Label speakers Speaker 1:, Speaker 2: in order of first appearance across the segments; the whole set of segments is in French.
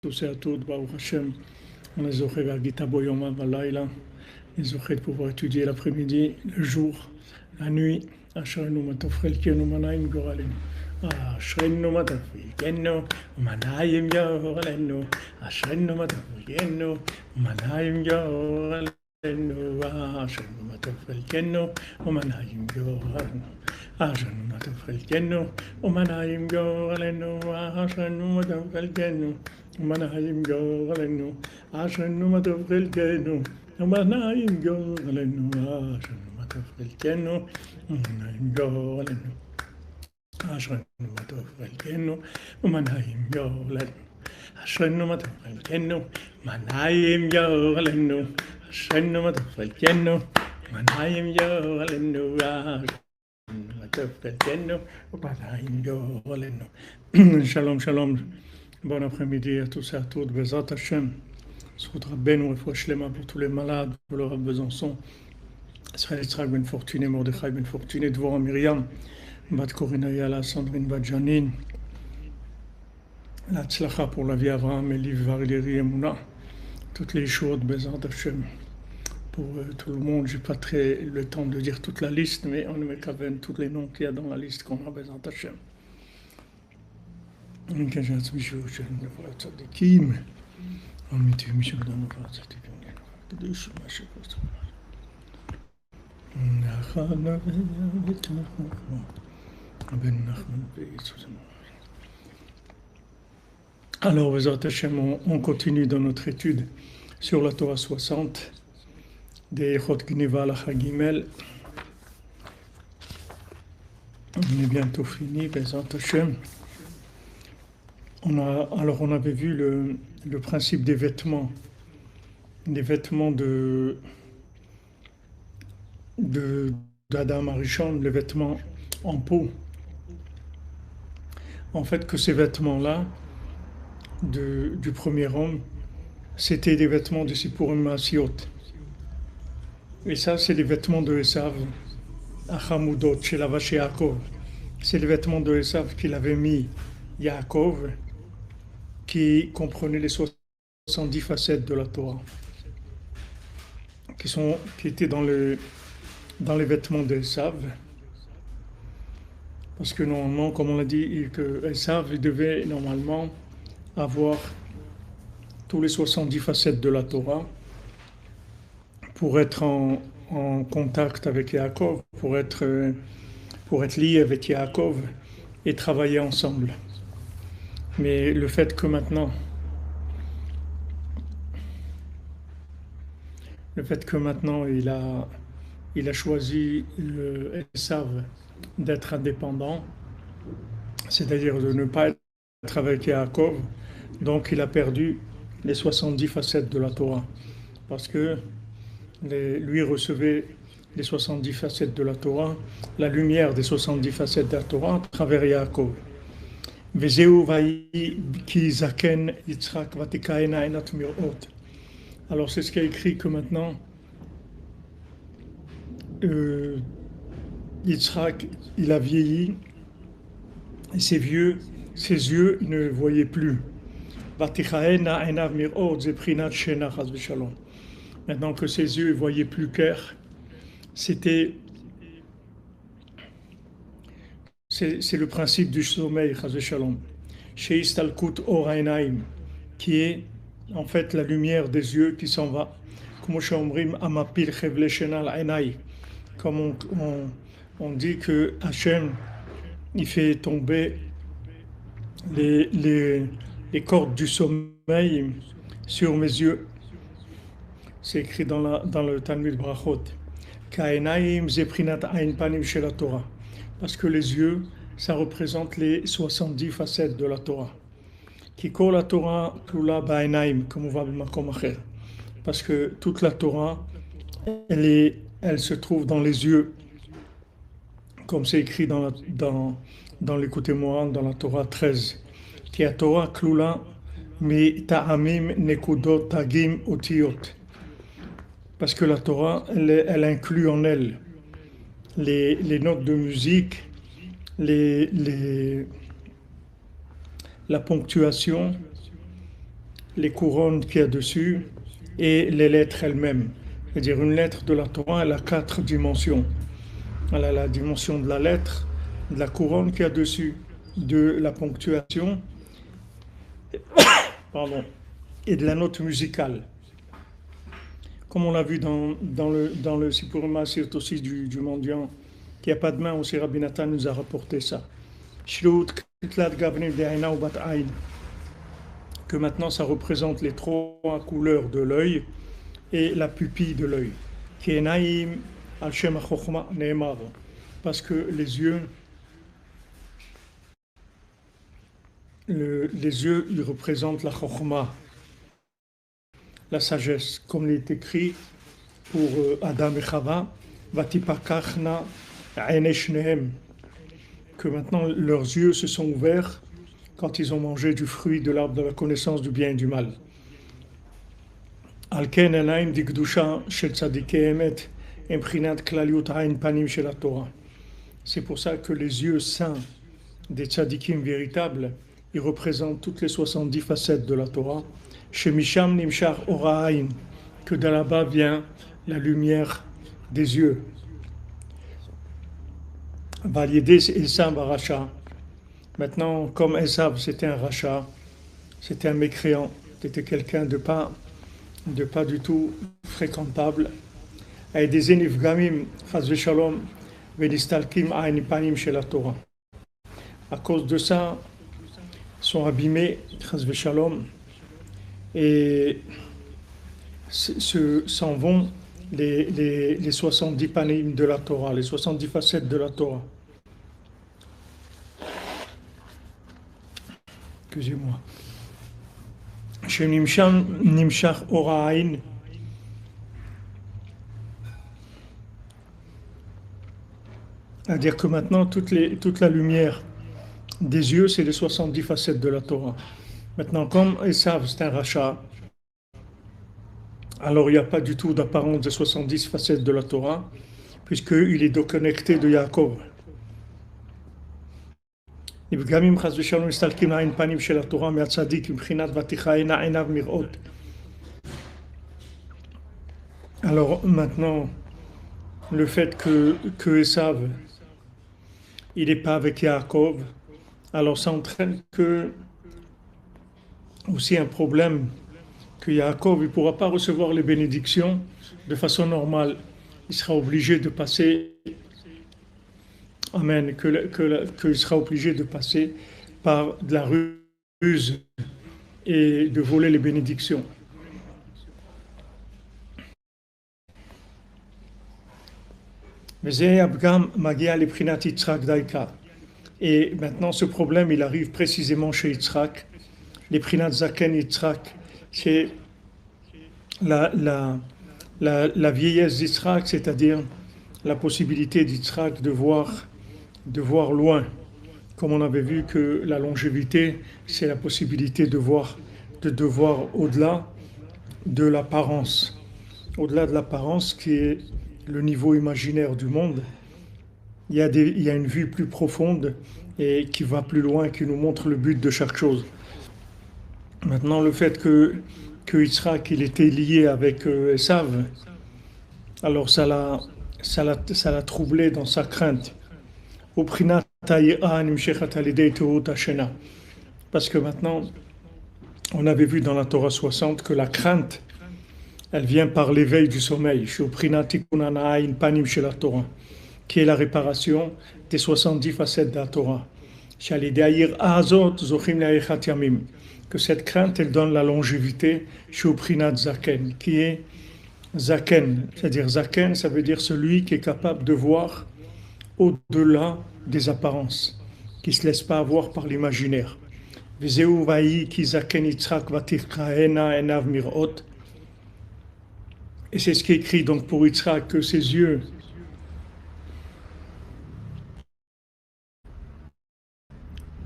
Speaker 1: tous et à toutes, Baruch Hashem, on est zoché vers Gita Boyoma Valaila, on est zoché de pouvoir étudier l'après-midi, le jour, la nuit, Ashrenu Matofrelkenu Manaim Goralenu, Ashrenu Matofrelkenu Manaim Goralenu, Ashrenu Matofrelkenu Manaim Goralenu, Ashrenu Matofrelkenu Manaim Goralenu. Ashrenu Matofrelkenu Manaim Goralenu, Ashrenu Matofrelkenu Manaim Goralenu, Ashrenu Matofrelkenu Manaim Goralenu, Ashrenu Matofrelkenu Manaim Goralenu, Ashrenu Matofrelkenu Manaim Goralenu, Ashrenu Matofrelkenu Manaim Goralenu, Ashrenu Matofrelkenu Manaim Goralenu. Shalom, shalom. Bon après-midi à tous et à toutes. Bezat Hashem. Sout Rabbeinu, Refoua Shlema pour tous les malades, pour le Rav Besançon. Israël Yitzhak Ben Fortuné, Mordechai Ben Fortuné, Dvorah Myriam, Bat Corina Yala, Sandrine Bat Janine. La Tzlacha pour la vie Avraham, Eliv Valérie Emouna. Toutes les choses, Bezat Hashem. Pour tout le monde, je n'ai pas très le temps de dire toute la liste, mais on met quand même tous les noms qu'il y a dans la liste qu'on a besoin d'Hachem. Alors, on continue dans notre étude sur la Torah 60. Des Chot Gneva Lacha Gimel. On est bientôt fini, Bezat Hashem. On avait vu le principe des vêtements d'Adam Arishon, les vêtements en peau. En fait, que ces vêtements-là, du premier homme, c'était des vêtements de Sipurim Maasiot. Et ça, c'est les vêtements de Esav, Achamoudot, chez la vache Yaakov. C'est les vêtements de Esav qu'il avait mis Yaakov, qui comprenaient les 70 facettes de la Torah, qui étaient dans les vêtements de Esav. Parce que normalement, comme on l'a dit, que Esav devait normalement avoir tous les 70 facettes de la Torah, pour être en contact avec Yaakov, pour être lié avec Yaakov et travailler ensemble. Mais le fait que maintenant il a choisi Esav d'être indépendant, c'est-à-dire de ne pas être avec Yaakov, donc il a perdu les 70 facettes de la Torah. Parce que lui recevait les 70 facettes de la Torah, la lumière des 70 facettes de la Torah à travers Yaakov. Alors c'est ce qui a écrit que maintenant Yitzhak, il a vieilli et ses yeux ne voyaient plus. Maintenant que ses yeux ne voyaient plus clair, c'est le principe du sommeil, chez Istalkut Orainaim, qui est en fait la lumière des yeux qui s'en va. Comme on dit que Hachem, il fait tomber les cordes du sommeil sur mes yeux. C'est écrit dans le Talmud Brachot. Ka'enaim zeprinat ain panim shel la Torah. Parce que les yeux, ça représente les 70 facettes de la Torah. Ki kol la Torah klula ba'enaim, comme on va b'makom acher. Parce que toute la Torah, elle se trouve dans les yeux, comme c'est écrit dans l'écoutez-moi, dans la Torah 13. Ki a Torah klula mi ta'amim nekudot tagim otiyot. Parce que la Torah, elle inclut en elle les notes de musique, la ponctuation les couronnes qu'il y a dessus et les lettres elles-mêmes. C'est-à-dire une lettre de la Torah, elle a 4 dimensions. Elle a la dimension de la lettre, de la couronne qu'il y a dessus, de la ponctuation, pardon, et de la note musicale. Comme on l'a vu dans le Sipurima, c'est aussi du mendiant qui n'a pas de main, aussi Rabbi Nathan nous a rapporté ça. Que maintenant ça représente les 3 couleurs de l'œil et la pupille de l'œil. Parce que les yeux, ils représentent la chokhmah, la sagesse, comme il est écrit pour Adam et Chava, Vatipakachna Eineshnehem, que maintenant leurs yeux se sont ouverts quand ils ont mangé du fruit de l'arbre de la connaissance du bien et du mal. Alken Enaim Dikdusha Shel Tzadikei Emet Emprinat Klaliut Ain Panim Shel Torah. C'est pour ça que les yeux saints des tzadikim véritables, ils représentent toutes les 70 facettes de la Torah. Chez Misham Nimshar Orahain, que de là-bas vient la lumière des yeux. Valiedes Esav Racha. Maintenant, comme Esav c'était un rachat, c'était un mécréant, c'était quelqu'un de pas du tout fréquentable. Et des enifgamim, chas v'shalom, v'nistalkim ha'inipanim shel la Torah. À cause de ça, sont abîmés, chas v'shalom, et s'en vont les 70 panim de la Torah, les 70 facettes de la Torah. Excusez-moi. Chez Nimshach Orahain, c'est-à-dire que maintenant toute la lumière des yeux, c'est les 70 facettes de la Torah. Maintenant, comme Esav, c'est un rachat, alors il n'y a pas du tout d'apparence des 70 facettes de la Torah, puisqu'il est déconnecté de Yaakov. Alors maintenant, le fait que Esav, il n'est pas avec Yaakov, alors ça entraîne que aussi un problème que Yaakov ne pourra pas recevoir les bénédictions de façon normale. Il sera obligé de passer, amen, qu'il sera obligé de passer par de la ruse et de voler les bénédictions. Et maintenant, ce problème, il arrive précisément chez Yitzhak. Les Prinat Zaken Yitzhak, c'est la vieillesse d'Yitzhak, c'est-à-dire la possibilité d'Yitzhak de voir loin. Comme on avait vu que la longévité, c'est la possibilité de voir au-delà de l'apparence. Au-delà de l'apparence qui est le niveau imaginaire du monde, il y a une vue plus profonde et qui va plus loin, qui nous montre le but de chaque chose. Maintenant, le fait que Yitzhak il était lié avec Esav, alors ça l'a troublé dans sa crainte. Parce que maintenant, on avait vu dans la Torah 60 que la crainte, elle vient par l'éveil du sommeil, qui est la réparation des 70 facettes de la Torah. Que cette crainte, elle donne la longévité chez Prinat Zaken, qui est Zaken. C'est-à-dire Zaken, ça veut dire celui qui est capable de voir au-delà des apparences, qui ne se laisse pas avoir par l'imaginaire. Et c'est ce qui est écrit donc pour Yitzhak, que ses yeux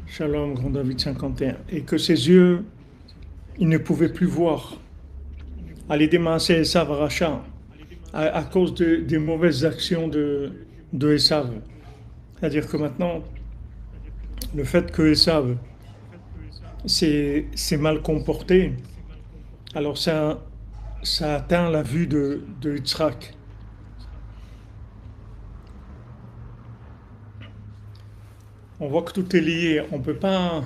Speaker 1: Shalom, Grand David 51, et que ses yeux, il ne pouvait plus voir. À cause des mauvaises actions de Esav. C'est-à-dire que maintenant, le fait que Esav s'est mal comporté, Alors ça atteint la vue de Yitzhak. On voit que tout est lié. On peut pas,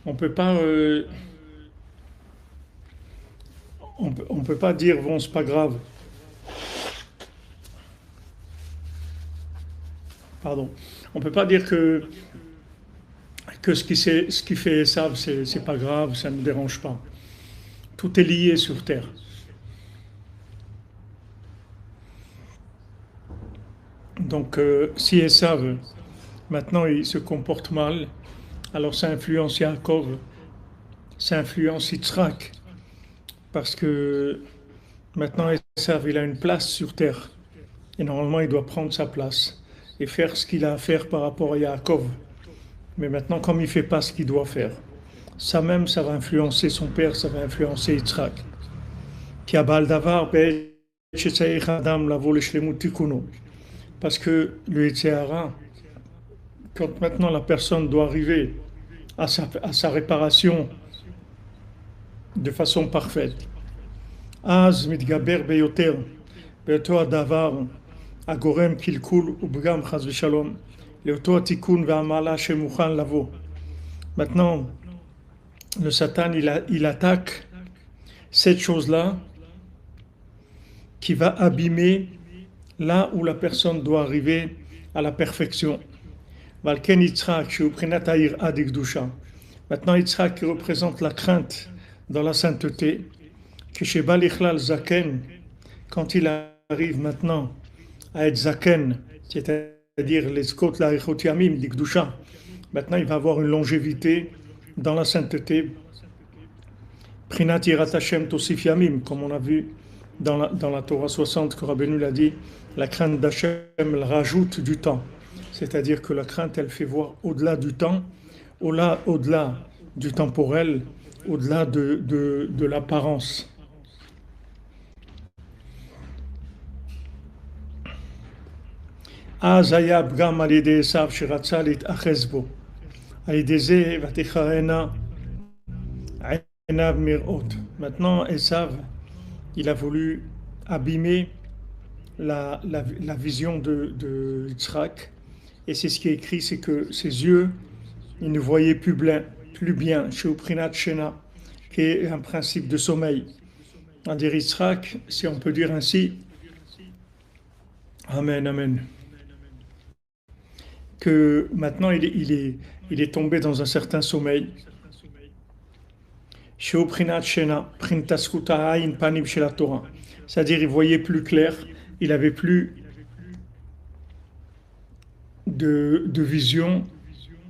Speaker 1: on peut pas dire bon c'est pas grave. Pardon. On peut pas dire que ce qui fait Esav c'est pas grave, ça ne dérange pas. Tout est lié sur terre. Donc si Esav maintenant il se comporte mal, alors ça influence Yaakov, ça influence Yitzhak, parce que maintenant Esav il a une place sur terre. Et normalement, il doit prendre sa place et faire ce qu'il a à faire par rapport à Yaakov. Mais maintenant, comme il ne fait pas ce qu'il doit faire, ça même, ça va influencer son père, ça va influencer Yitzhak. Qui a Baldavar, parce que le Yitzhara, quand maintenant la personne doit arriver à sa réparation de façon parfaite, Az mitgaber beyoter, beyoto adavar, הגורם קלקול ופגם חס ושלום לאותו התיקון והמעלה שמוכן לבוא. Maintenant, le Satan, il attaque cette chose-là qui va abîmer là où la personne doit arriver à la perfection. Valken Yitzhak, שהוא בחינת היראה דקדושה. Maintenant, Yitzhak qui représente la crainte dans la sainteté, כשבא לכלל זקן, quand il arrive maintenant à être zaken, c'est-à-dire les skot la yamim d'Ikdusha. Maintenant, il va avoir une longévité dans la sainteté. Prinat yirat Hashem tosif yamim, comme on a vu dans la Torah 60, que Rabbeinu l'a dit, la crainte d'Hashem, elle rajoute du temps. C'est-à-dire que la crainte, elle fait voir au-delà du temps, au-delà du temporel, au-delà de l'apparence. אז היה פגם על ידי עשיו שרצה להתאחז בו. על ידי זה ותכרנה עיניו מראות. Maintenant, Esav, il a voulu abîmer la vision de Yitzhak. Et c'est ce qui est écrit, c'est que ses yeux, ils ne voyaient plus bien, chez Uprinat Shena, qui est un principe de sommeil. On dirait Yitzhak, si on peut dire ainsi, Amen, Amen. Que maintenant il est tombé dans un certain sommeil. C'est-à-dire il voyait plus clair, il avait plus de vision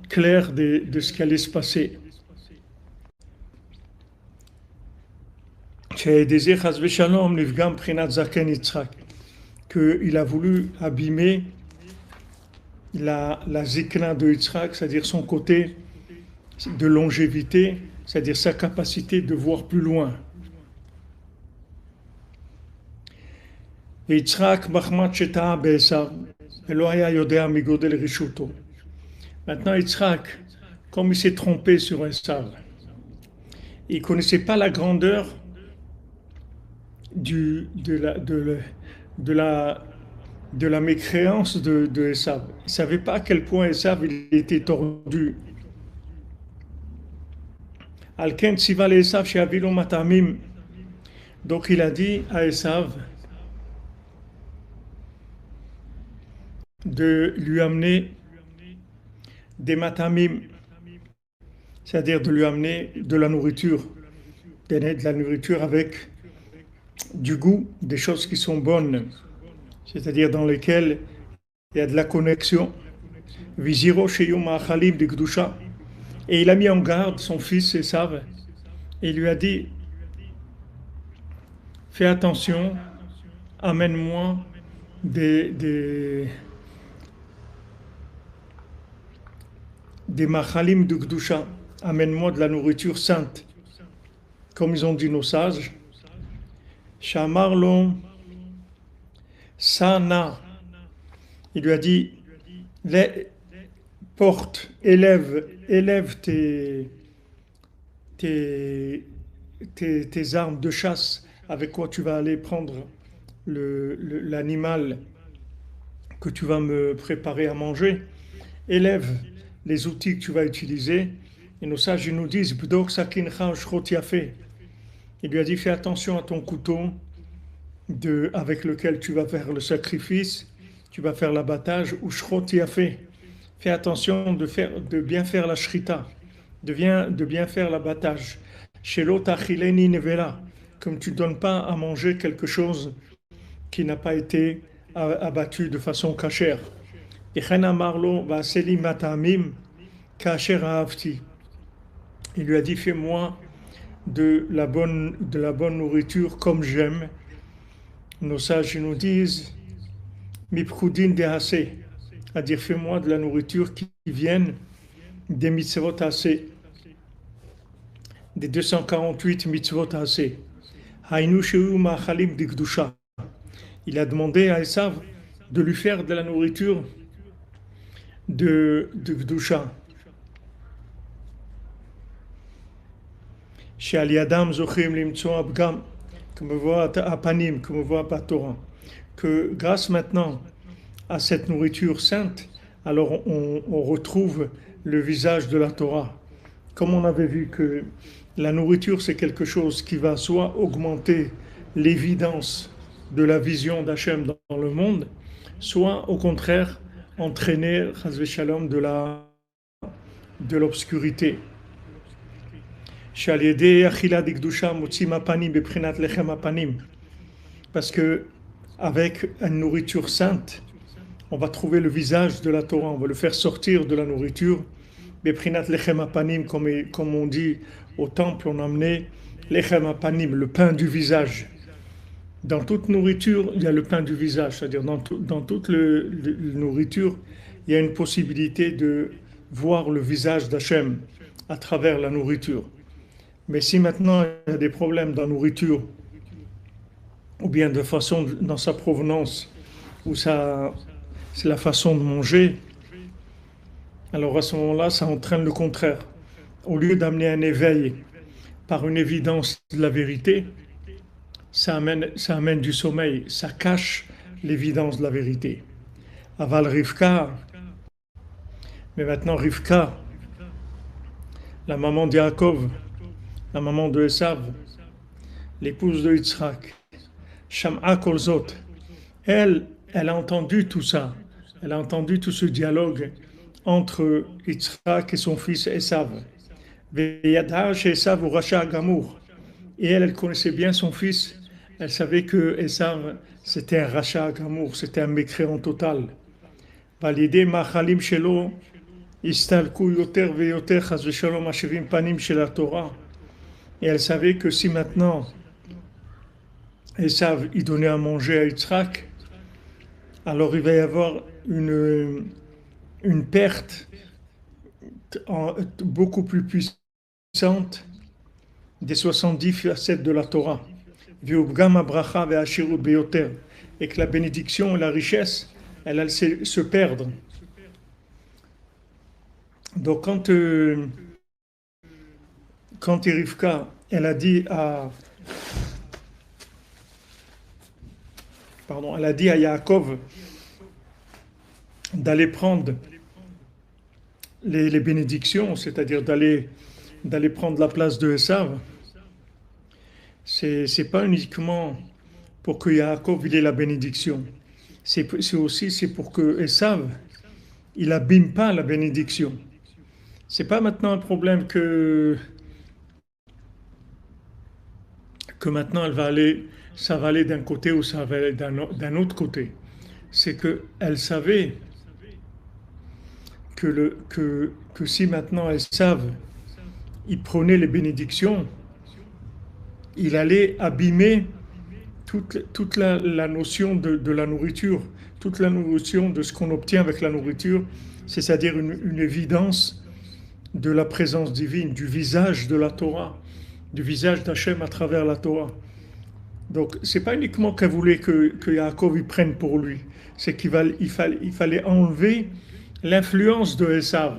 Speaker 1: claire de ce qui allait se passer. Qu'il a voulu abîmer la zikna de Yitzhak, c'est-à-dire son côté de longévité, c'est-à-dire sa capacité de voir plus loin. Yitzhak mahmat sheta be'esav velo haya yodea migodel rishuto. Maintenant Yitzhak, comme il s'est trompé sur Esav, il ne connaissait pas la grandeur de la mécréance de Esav. Il ne savait pas à quel point Esav il était tordu. Alken tziva le Esav she'avilo matamim. Donc il a dit à Esav de lui amener des matamim, c'est-à-dire de lui amener de la nourriture, avec du goût, des choses qui sont bonnes, c'est-à-dire dans lesquelles il y a de la connexion. Viziro sheyum ha'achalim d'Ikdusha. Et il a mis en garde son fils Esav et il lui a dit, fais attention, amène-moi des machalim d'Ikdusha, amène-moi de la nourriture sainte. Comme ils ont dit nos sages, Shamarlo Sana, il lui a dit, porte, élève tes armes de chasse avec quoi tu vas aller prendre l'animal que tu vas me préparer à manger. Élève les outils que tu vas utiliser. Et nos sages ils nous disent, Bdok sakincha shrot yafé. Il lui a dit, fais attention à ton couteau avec lequel tu vas faire le sacrifice, tu vas faire l'abattage, ou shrot yafé. Fais attention de bien faire la shrita, de bien faire l'abattage. Shelo tachileni nevela, comme tu ne donnes pas à manger quelque chose qui n'a pas été abattu de façon cachère. Il lui a dit, fais-moi de la bonne nourriture comme j'aime. Nos sages nous disent, mipchoudin dehase, c'est-à-dire fais-moi de la nourriture qui vienne des mitzvot assez, des 248 mitzvot assez. Hainu sheu ma'achalim dikdusha. Il a demandé à Esav de lui faire de la nourriture de Gdusha. Chez Aliadam Zochim Limtso Abgam, comme on voit à Panim, comme on voit à Torah, que grâce maintenant à cette nourriture sainte, alors on retrouve le visage de la Torah. Comme on avait vu que la nourriture c'est quelque chose qui va soit augmenter l'évidence de la vision d'Hachem dans le monde, soit au contraire entraîner Shalom de l'obscurité. Parce que avec une nourriture sainte, on va trouver le visage de la Torah, on va le faire sortir de la nourriture. Comme on dit au temple, on emmenait lechem apanim, le pain du visage. Dans toute nourriture, il y a le pain du visage, c'est-à-dire dans toute nourriture, il y a une possibilité de voir le visage d'Hachem à travers la nourriture. Mais si maintenant il y a des problèmes dans la nourriture, ou bien de façon dans sa provenance, ou c'est la façon de manger, alors à ce moment-là, ça entraîne le contraire. Au lieu d'amener un éveil par une évidence de la vérité, ça amène du sommeil, ça cache l'évidence de la vérité. Aval Rivka, mais maintenant Rivka, la maman d'Yaakov, la maman de Esav, l'épouse de Yitzhak, Sham'a Kolzot, elle a entendu tout ça, elle a entendu tout ce dialogue entre Yitzhak et son fils Esav. Veyadha chez Esav ou Racha Gamour. Et elle connaissait bien son fils. Elle savait que Esav, c'était un rachat gamour, c'était un mécréant total. Validé machalim shelo, istalku yoter veyoter chas v'shalom ashevim panim shel la Torah. Et elle savait que si maintenant Esav il donnait à manger à Yitzhak, alors il va y avoir une perte beaucoup plus puissante des 70 facettes de la Torah. Et que la bénédiction et la richesse, elle allait se perdre. Donc quand Rivka, elle a dit à Yaakov d'aller prendre les bénédictions, c'est-à-dire d'aller prendre la place de Esav, c'est pas uniquement pour que Yaakov il ait la bénédiction, c'est pour que Esav il abîme pas la bénédiction. C'est pas maintenant un problème que maintenant ça va aller d'un côté ou ça va aller d'un autre côté. C'est que elle savait que si maintenant Esav il prenait les bénédictions, il allait abîmer toute la notion de la nourriture, toute la notion de ce qu'on obtient avec la nourriture, c'est-à-dire une évidence de la présence divine, du visage de la Torah, du visage d'Hachem à travers la Torah. Donc, c'est pas uniquement qu'elle voulait que Yaakov y prenne pour lui, c'est qu'il fallait enlever l'influence de Esav.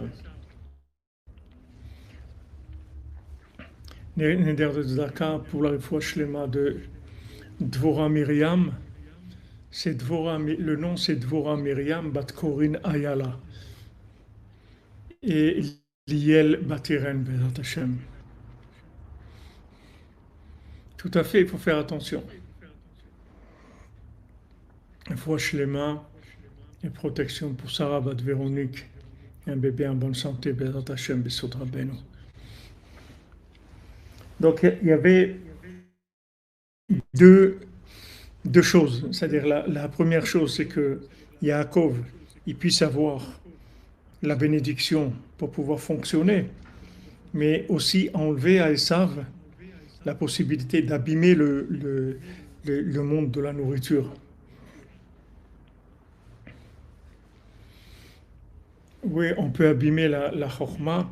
Speaker 1: Neder de Tzedaka pour la réfoua shlema de Dvorah Miriam. C'est le nom c'est Dvorah Miriam bat Korin Ayala. Et Liel Batiren Bezat Hashem. Tout à fait, il faut faire attention. Réfoua shlema et protection pour Sarah bat Véronique. Un bébé en bonne santé, Bezat Hashem, Besod Rabbeinu. Donc il y avait deux choses. C'est-à-dire la première chose, c'est que Yaakov, il puisse avoir la bénédiction pour pouvoir fonctionner, mais aussi enlever à Esav la possibilité d'abîmer le monde de la nourriture. Oui, on peut abîmer la chorma.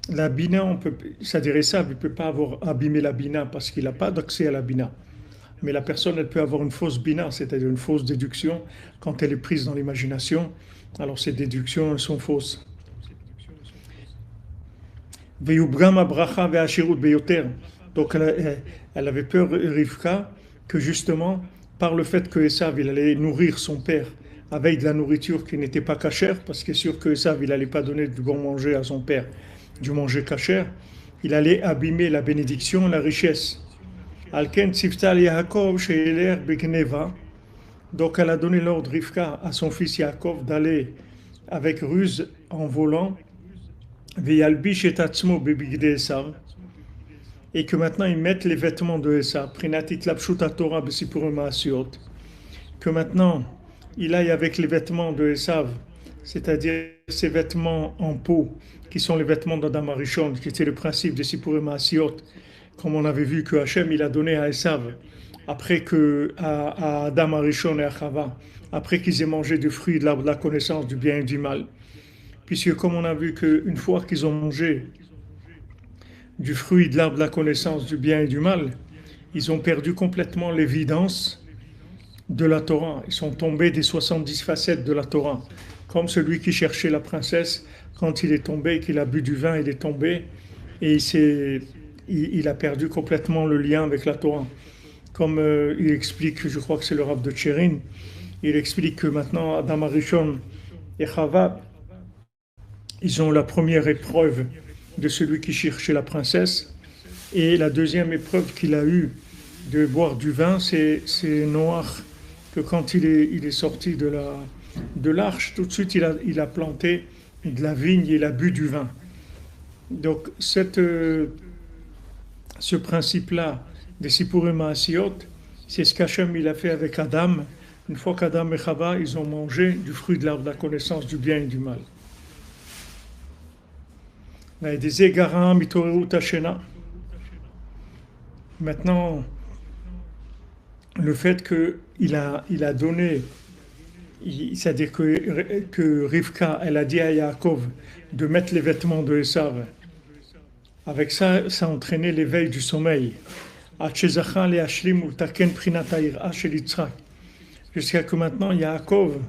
Speaker 1: La bina, c'est-à-dire Esav, il ne peut pas avoir abîmé la bina parce qu'il n'a pas d'accès à la bina. Mais la personne, elle peut avoir une fausse bina, c'est-à-dire une fausse déduction, quand elle est prise dans l'imagination. Alors ces déductions, elles sont fausses. Donc elle avait peur, Rivka, que justement, par le fait que Esav, il allait nourrir son père avec de la nourriture qui n'était pas cachère, parce qu'il est sûr que Esav, il n'allait pas donner du bon manger à son père, du manger cachère, il allait abîmer la bénédiction, la richesse. Alken Tziftal Yaakov Sheeler Begneva. Donc elle a donné l'ordre, Rivka, à son fils Yaakov d'aller avec ruse en volant, Veyalbish et Tatzmo Bebigde Esav, et que maintenant ils mettent les vêtements de Esav, Prinatit Lapshuta Torah Besipurim Asiot, que maintenant il aille avec les vêtements de Esav, c'est-à-dire ces vêtements en peau, qui sont les vêtements d'Adam Arishon, qui était le principe des Sipurim Asiot, comme on avait vu que Hachem il a donné à Esav, après que à Adam Arishon et à Chava, après qu'ils aient mangé du fruit de l'arbre de la connaissance du bien et du mal. Puisque comme on a vu qu'une fois qu'ils ont mangé du fruit de l'arbre de la connaissance du bien et du mal, ils ont perdu complètement l'évidence de la Torah. Ils sont tombés des 70 facettes de la Torah. Comme celui qui cherchait la princesse, quand il est tombé, qu'il a bu du vin, il est tombé et il a perdu complètement le lien avec la Torah. Comme il explique, je crois que c'est le Rav de Tchérin, il explique que maintenant Adam Arishon et Chava, ils ont la première épreuve de celui qui cherchait la princesse, et la deuxième épreuve qu'il a eue de boire du vin, c'est Noach, que quand il est sorti de l'arche, tout de suite il a planté de la vigne et il a bu du vin. Donc ce principe-là des Sipurim Asiot, c'est ce qu'Hachem il a fait avec Adam, une fois qu'Adam et Chava ils ont mangé du fruit de l'arbre de la connaissance du bien et du mal. Maintenant, le fait qu'il a donné, c'est-à-dire que Rivka, elle a dit à Yaakov de mettre les vêtements de Esav, avec ça, ça a entraîné l'éveil du sommeil. Jusqu'à que maintenant, Yaakov,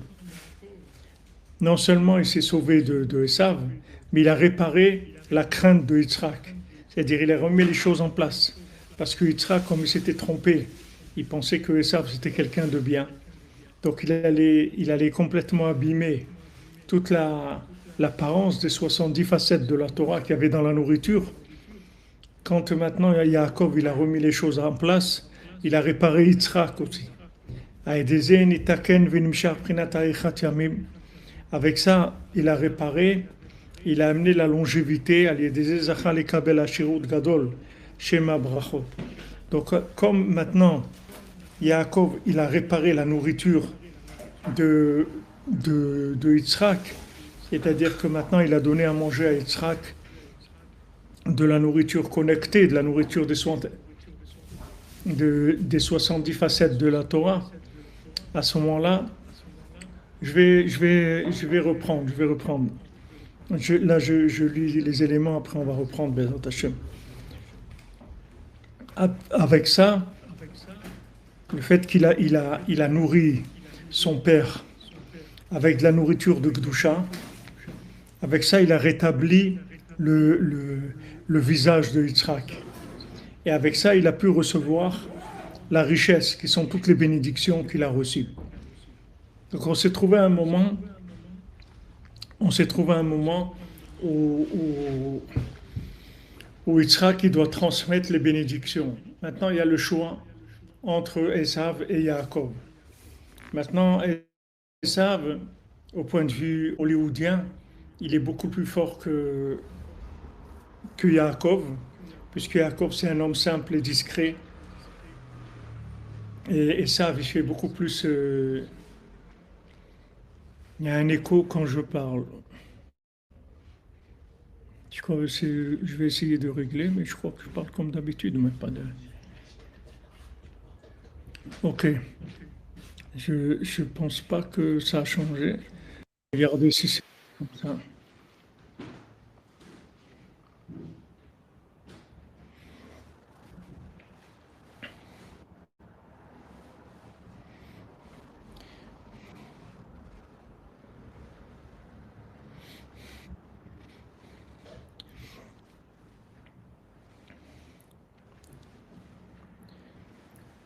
Speaker 1: non seulement il s'est sauvé de Esav, mais il a réparé la crainte de Yitzhak. C'est-à-dire il a remis les choses en place. Parce que Yitzhak, comme il s'était trompé, il pensait que Esav c'était quelqu'un de bien. Donc il allait complètement abîmer toute l'apparence des 70 facettes de la Torah qu'il y avait dans la nourriture. Quand maintenant Yaakov il a remis les choses en place, il a réparé Yitzhak aussi. Avec ça, il a réparé, il a amené la longévité. Donc, comme maintenant, Yaakov, il a réparé la nourriture de Yitzhak, c'est-à-dire que maintenant, il a donné à manger à Yitzhak de la nourriture connectée, de la nourriture des 70 facettes de la Torah. À ce moment-là, je vais reprendre. Je lis les éléments, après on va reprendre Bezat Hashem. Avec ça, le fait qu'il a nourri son père avec de la nourriture de Gdusha, avec ça il a rétabli le, le, le visage de Yitzhak. Et avec ça, il a pu recevoir la richesse, qui sont toutes les bénédictions qu'il a reçues. Donc on s'est trouvé un moment où Yitzhak il doit transmettre les bénédictions. Maintenant, il y a le choix entre Esav et Yaakov. Maintenant, Esav, au point de vue hollywoodien, il est beaucoup plus fort que Yaakov, puisque Yaakov c'est un homme simple et discret, et Esav il fait beaucoup plus. Il y a un écho quand je parle. Je crois que je vais essayer de régler, mais je crois que je parle comme d'habitude, mais pas de. Ok, je pense pas que ça a changé. Regardez si c'est comme ça.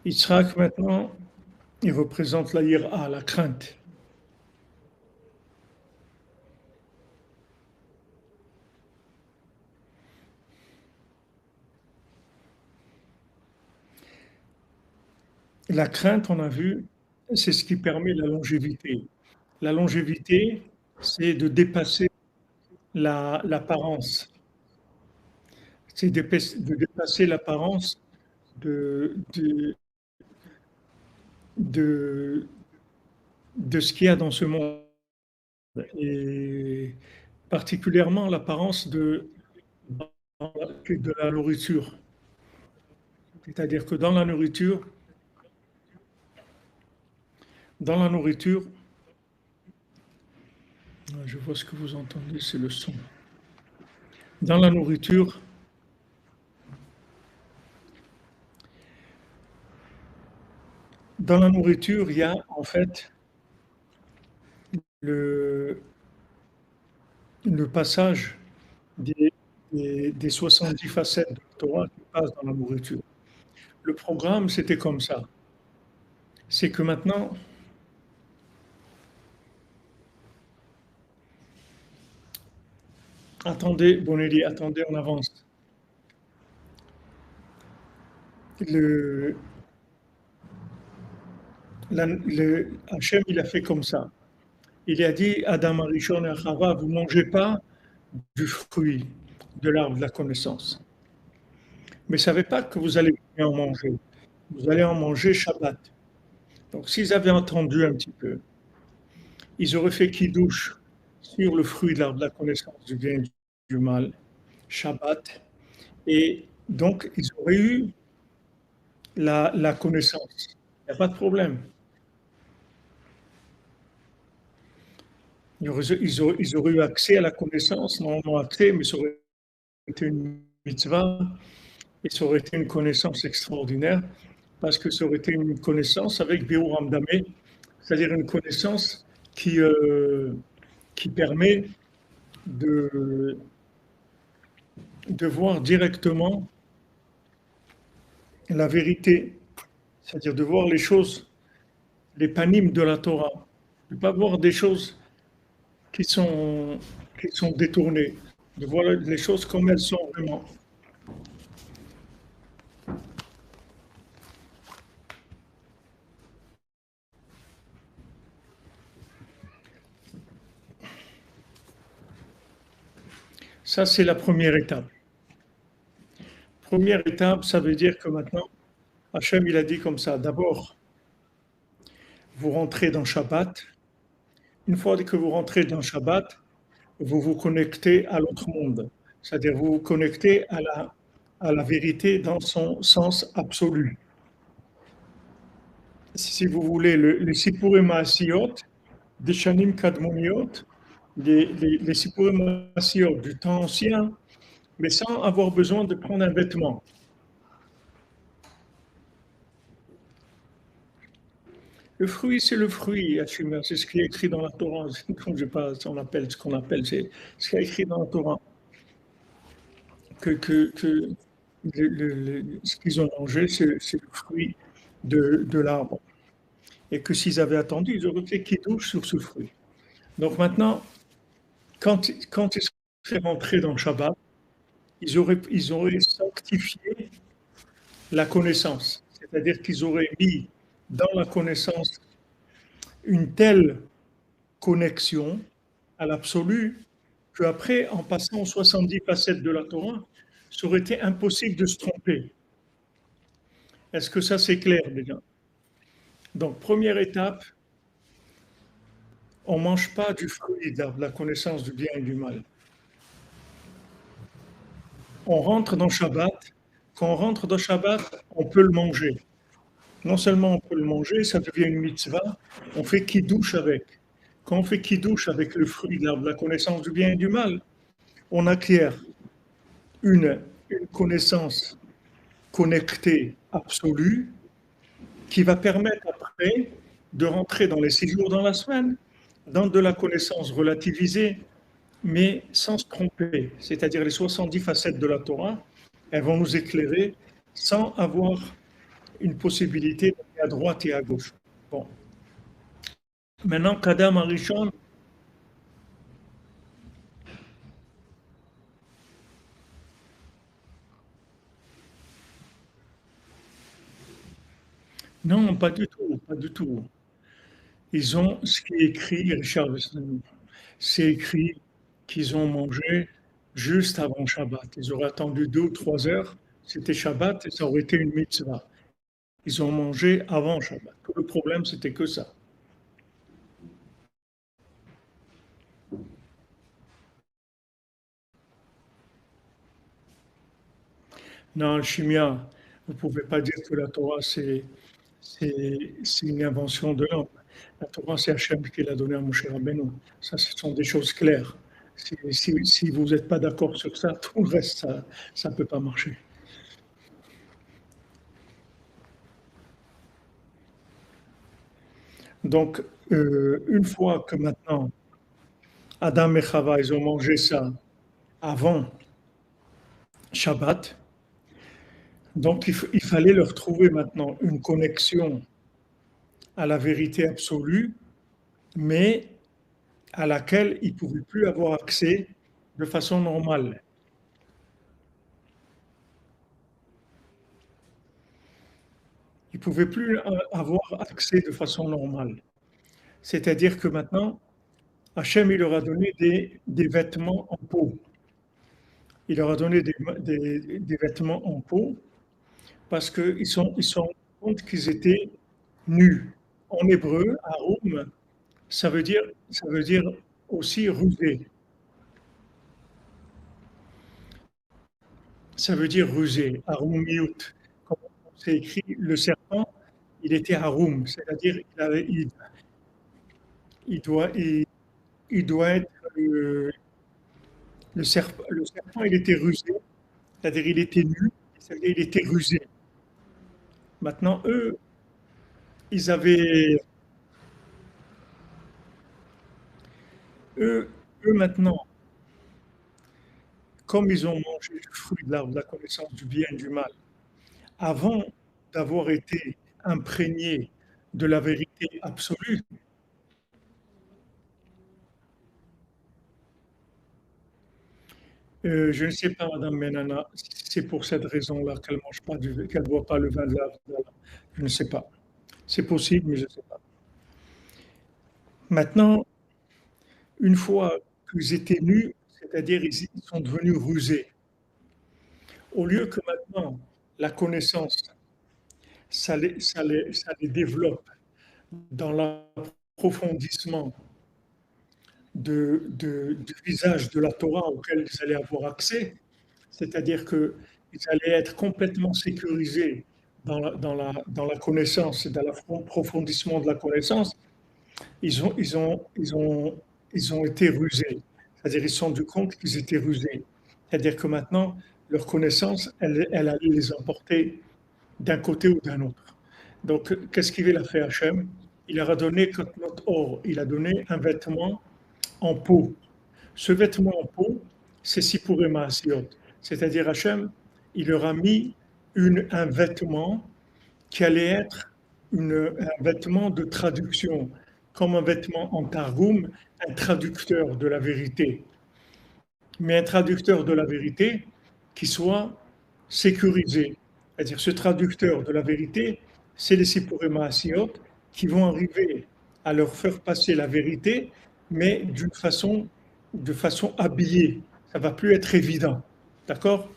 Speaker 1: Yitzhak maintenant, il représente la ira, la crainte. La crainte, on a vu, c'est ce qui permet la longévité. La longévité, c'est de dépasser l'apparence. C'est de dépasser l'apparence de, de, de, de ce qu'il y a dans ce monde. Et particulièrement l'apparence de la nourriture. C'est-à-dire que dans la nourriture, je vois ce que vous entendez, c'est le son. Dans la nourriture, il y a en fait le, le passage des, des 70 facettes de la Torah qui passent dans la nourriture. Le programme, c'était comme ça. C'est que maintenant, attendez, Bonelli, attendez, on avance. Le, Hachem, il a fait comme ça. Il a dit, Adam Arishon et Chava, vous ne mangez pas du fruit de l'arbre de la connaissance. Mais ne savez pas que vous allez en manger. Vous allez en manger Shabbat. Donc, s'ils avaient entendu un petit peu, ils auraient fait kidouche sur le fruit de l'arbre de la connaissance du bien et du mal, Shabbat, et donc ils auraient eu la connaissance. Il n'y a pas de problème. Ils auraient eu accès à la connaissance, normalement accès, mais ça aurait été une mitzvah et ça aurait été une connaissance extraordinaire parce que ça aurait été une connaissance avec Biur Amdamé, c'est-à-dire une connaissance qui permet de, de voir directement la vérité, c'est-à-dire de voir les choses, les panim de la Torah, de ne pas voir des choses qui sont, qui sont détournées, de voir les choses comme elles sont vraiment. Ça, c'est la première étape. Première étape, ça veut dire que maintenant, Hachem, il a dit comme ça, d'abord, vous rentrez dans Shabbat. Une fois que vous rentrez dans Shabbat, vous vous connectez à l'autre monde. C'est-à-dire vous vous connectez à la vérité dans son sens absolu. Si vous voulez, les Sipurim Maasiyot, des Shanim Kadmoniot, les Sipurim Maasiyot du temps ancien, mais sans avoir besoin de prendre un vêtement. Le fruit, c'est le fruit, Hachim, c'est ce qui est écrit dans la Torah. Je pas, on appelle ce qu'on appelle, c'est ce qui est écrit dans la Torah. que ce qu'ils ont mangé, c'est le fruit de l'arbre. Et que s'ils avaient attendu, ils auraient fait qui-douche sur ce fruit. Donc maintenant, quand ils seraient rentrés dans le Shabbat, ils auraient sanctifié la connaissance. C'est-à-dire qu'ils auraient mis dans la connaissance une telle connexion à l'absolu qu'après, en passant aux 70 facettes de la Torah, ça aurait été impossible de se tromper. Est-ce que ça c'est clair déjà? Donc, première étape, on ne mange pas du fruit de la connaissance du bien et du mal. On rentre dans Shabbat. Quand on rentre dans Shabbat, on peut le manger. Non seulement on peut le manger, ça devient une mitzvah, on fait kiddush avec. Quand on fait kiddush avec le fruit de la connaissance du bien et du mal, on acquiert une connaissance connectée absolue qui va permettre après de rentrer dans les 6 jours dans la semaine, dans de la connaissance relativisée, mais sans se tromper. C'est-à-dire les 70 facettes de la Torah, elles vont nous éclairer sans avoir une possibilité d'aller à droite et à gauche. Bon. Maintenant, Kadam Arishon, non, pas du tout, pas du tout. Ils ont ce qui est écrit, Richard, c'est écrit qu'ils ont mangé juste avant Shabbat. Ils auraient attendu 2 ou 3 heures, c'était Shabbat et ça aurait été une mitzvah. Ils ont mangé avant Shabbat. Tout le problème, c'était que ça. Non, le chimia, vous ne pouvez pas dire que la Torah, c'est une invention de l'homme. La Torah, c'est Hachem qui l'a donnée à Moshe Rabbeinu. Ça, ce sont des choses claires. Si vous n'êtes pas d'accord sur ça, tout le reste, ça ne peut pas marcher. Donc, une fois que maintenant, Adam et Chava, ils ont mangé ça avant Shabbat, donc il fallait leur trouver maintenant une connexion à la vérité absolue, mais à laquelle ils ne pouvaient plus avoir accès de façon normale. Ils ne pouvaient plus avoir accès de façon normale. C'est-à-dire que maintenant, Hachem, il leur a donné des vêtements en peau. Il leur a donné des vêtements en peau parce qu'ils sont rendus compte qu'ils étaient nus. En hébreu, arum, ça veut dire aussi rusé. Ça veut dire rusé, arum miut. Comme c'est écrit, le serpent, il était arum, c'est-à-dire il doit, il, il doit être le serpent, il était rusé, c'est-à-dire il était nu, c'est-à-dire il était rusé. Maintenant, ils avaient, eux, eux maintenant, comme ils ont mangé du fruit de l'arbre de la connaissance du bien et du mal, avant d'avoir été imprégnés de la vérité absolue, je ne sais pas, Madame Menana, si c'est pour cette raison-là qu'elle ne boit pas le vin de l'arbre. Je ne sais pas. C'est possible, mais je ne sais pas. Maintenant, une fois qu'ils étaient nus, c'est-à-dire ils sont devenus rusés. Au lieu que maintenant la connaissance, ça les développe dans l'approfondissement du visage de la Torah auquel ils allaient avoir accès, c'est-à-dire qu'ils allaient être complètement sécurisés dans la connaissance et dans l'approfondissement de la connaissance, ils ont été rusés. C'est-à-dire ils se sont rendus compte qu'ils étaient rusés. C'est-à-dire que maintenant, leur connaissance, elle allait les emporter d'un côté ou d'un autre. Donc, qu'est-ce qu'il a fait Hachem? Il leur a donné, comme notre or, il a donné un vêtement en peau. Ce vêtement en peau, c'est Sipuré Maasiot. C'est-à-dire Hachem, il leur a mis un vêtement qui allait être un vêtement de traduction, comme un vêtement en Targum, un traducteur de la vérité, mais un traducteur de la vérité qui soit sécurisé. C'est-à-dire ce traducteur de la vérité, c'est les Sipurei Maasiot qui vont arriver à leur faire passer la vérité, mais de façon habillée. Ça va plus être évident. D'accord?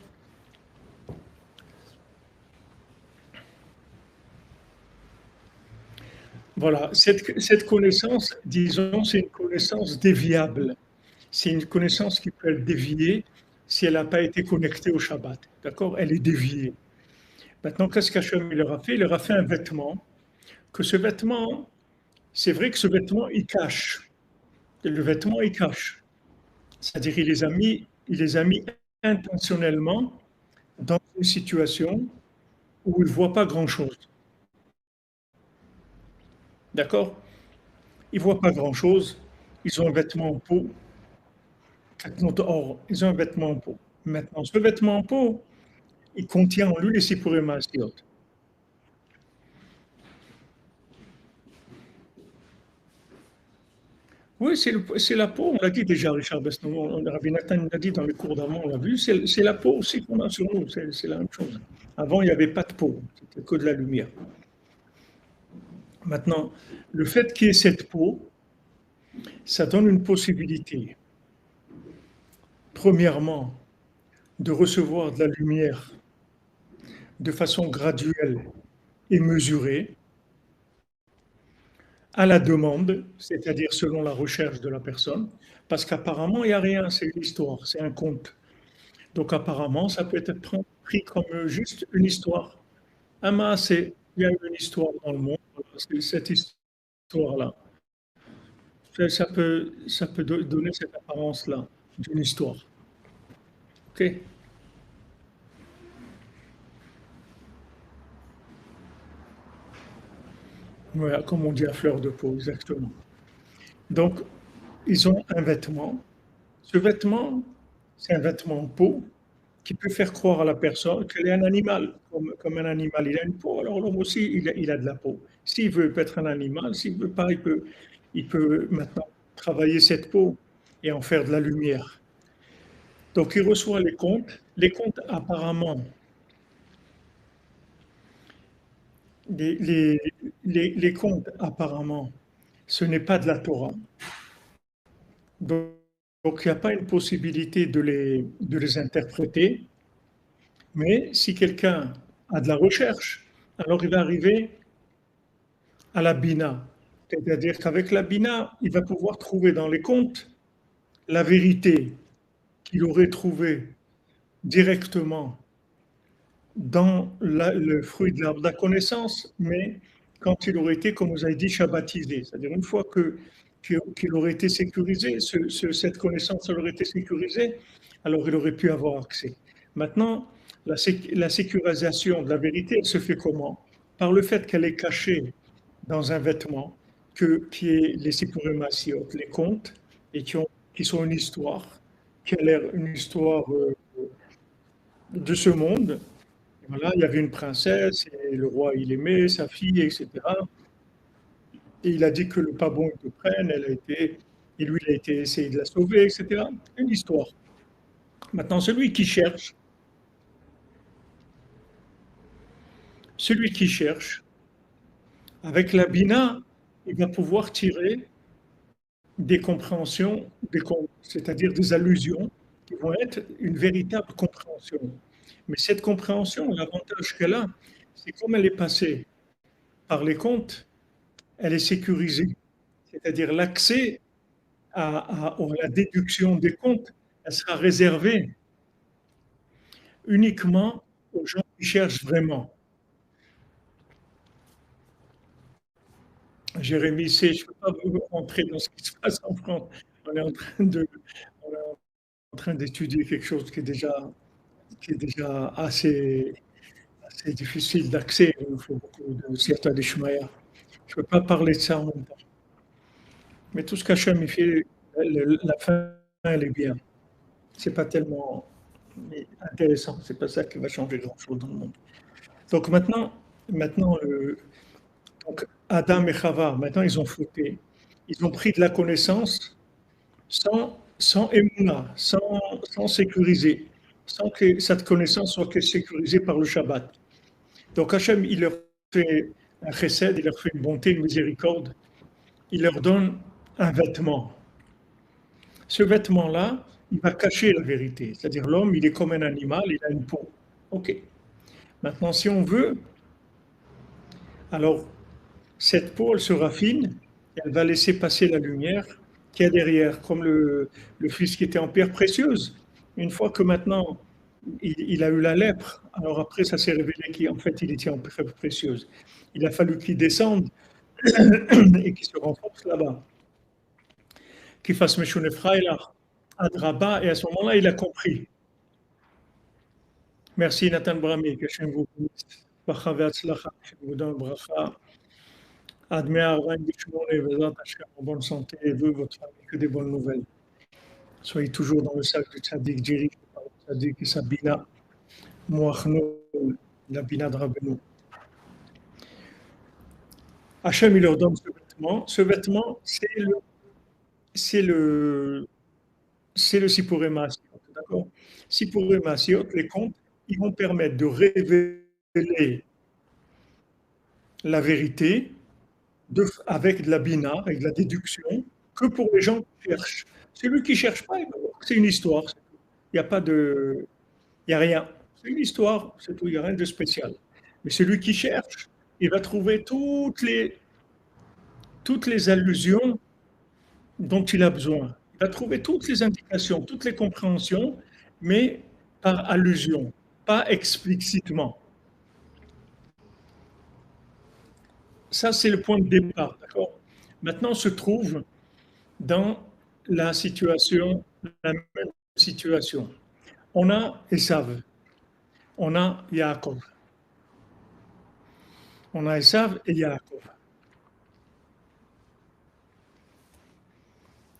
Speaker 1: Voilà, cette connaissance, disons, c'est une connaissance déviable. C'est une connaissance qui peut être déviée si elle n'a pas été connectée au Shabbat. D'accord? Elle est déviée. Maintenant, qu'est-ce qu'Hachem leur a fait? Il leur a fait un vêtement, que ce vêtement, c'est vrai que ce vêtement, il cache. Et le vêtement, il cache. C'est-à-dire, il les a mis intentionnellement dans une situation où ils ne voient pas grand-chose. D'accord? Ils ne voient pas grand-chose. Ils ont un vêtement en peau. Or, ils ont un vêtement en peau. Maintenant, ce vêtement en peau, il contient en lui les Sipurei Maasiot. Oui, c'est la peau, on l'a dit déjà, Richard Besnon, Rabbi Nathan l'a dit dans les cours d'avant, on l'a vu, c'est la peau aussi qu'on a sur nous, c'est la même chose. Avant, il n'y avait pas de peau, c'était que de la lumière. Maintenant, le fait qu'il y ait cette peau, ça donne une possibilité, premièrement, de recevoir de la lumière de façon graduelle et mesurée, à la demande, c'est-à-dire selon la recherche de la personne, parce qu'apparemment, il n'y a rien, c'est une histoire, c'est un conte. Donc apparemment, ça peut être pris comme juste une histoire. Ah, il y a une histoire dans le monde, c'est cette histoire-là. Ça peut donner cette apparence-là d'une histoire. OK? Voilà, comme on dit à fleur de peau, exactement. Donc, ils ont un vêtement. Ce vêtement, c'est un vêtement en peau qui peut faire croire à la personne qu'elle est un animal, comme un animal. Il a une peau, alors l'homme aussi, il a de la peau. S'il veut être un animal, s'il veut pas, il peut maintenant travailler cette peau et en faire de la lumière. Donc il reçoit les contes. Les contes, apparemment, les, les, les contes, apparemment, ce n'est pas de la Torah. Donc, il n'y a pas une possibilité de les interpréter. Mais si quelqu'un a de la recherche, alors il va arriver à la Bina. C'est-à-dire qu'avec la Bina, il va pouvoir trouver dans les contes la vérité qu'il aurait trouvée directement dans le fruit de l'arbre de la connaissance, mais quand il aurait été, comme vous avez dit, shabbatisé. C'est-à-dire une fois qu'il aurait été sécurisé, cette connaissance aurait été sécurisée, alors il aurait pu avoir accès. Maintenant, la sécurisation de la vérité, elle se fait comment? Par le fait qu'elle est cachée dans un vêtement qui est les Sipurei les contes, et qui sont une histoire, qui a l'air une histoire de ce monde. Voilà, il y avait une princesse et le roi il aimait sa fille, etc. Et il a dit que le pas bon il te prenne, et lui il a été essayé de la sauver, etc. Une histoire. Maintenant, celui qui cherche, avec la Bina, il va pouvoir tirer des compréhensions, c'est-à-dire des allusions qui vont être une véritable compréhension. Mais cette compréhension, l'avantage qu'elle a, c'est comme elle est passée par les contes, elle est sécurisée. C'est-à-dire l'accès à la déduction des comptes, elle sera réservée uniquement aux gens qui cherchent vraiment. Jérémy C, je ne peux pas vous rentrer dans ce qui se passe en France. On est en train de, on est en train d'étudier quelque chose qui est déjà assez difficile d'accès. Il faut beaucoup de Siyata Dishmaya. Je ne peux pas parler de ça en même temps. Mais tout ce qu'Hachem fait, la fin, elle est bien. C'est pas tellement. Mais intéressant, c'est pas ça qui va changer grand-chose dans le monde. Donc maintenant, donc Adam et Chava, maintenant ils ont fauté. Ils ont pris de la connaissance sans émouna, sans sécuriser, sans que cette connaissance soit que sécurisée par le Shabbat. Donc Hachem, il leur fait un chesed, il leur fait une bonté, une miséricorde, il leur donne un vêtement. Ce vêtement-là, il va cacher la vérité. C'est-à-dire l'homme, il est comme un animal, il a une peau. OK. Maintenant, si on veut, alors cette peau, elle se raffine, et elle va laisser passer la lumière qu'il y a derrière, comme le fils qui était en pierre précieuse. Une fois que maintenant, il a eu la lèpre, alors après, ça s'est révélé qu'en fait, il était en pierre précieuse. Il a fallu qu'il descende et qu'il se renforce là-bas, qu'il fasse Meshune Frayla, Adraba, et à ce moment-là, il a compris. Merci Nathan Brami, que Hachem vous bénisse. Bracha ve'atzlacha, Hachem vous donne bracha. Ad 148, Bezrat Hachem, en bonne santé, et vous, votre famille, que des bonnes nouvelles. Soyez toujours dans le sac du tzaddik, dirigé par le tzaddik et sa bina, Moachno, la bina de Rabbeinu. Hachem, il leur donne ce vêtement. Ce vêtement, c'est le, c'est le Sipuré Maasiot, d'accord? Sipuré Maasiot, les contes, ils vont permettre de révéler la vérité avec de la bina, avec de la déduction, que pour les gens qui cherchent. Celui qui ne cherche pas, c'est une histoire. Il n'y a pas de. Il n'y a rien. C'est une histoire, c'est tout, il n'y a rien de spécial. Mais celui qui cherche, il va trouver toutes les allusions dont il a besoin. Il va trouver toutes les indications, toutes les compréhensions, mais par allusion, pas explicitement. Ça, c'est le point de départ, d'accord? Maintenant, on se trouve dans la même situation. On a Esav, on a Yaakov. On a Esav et Yaakov.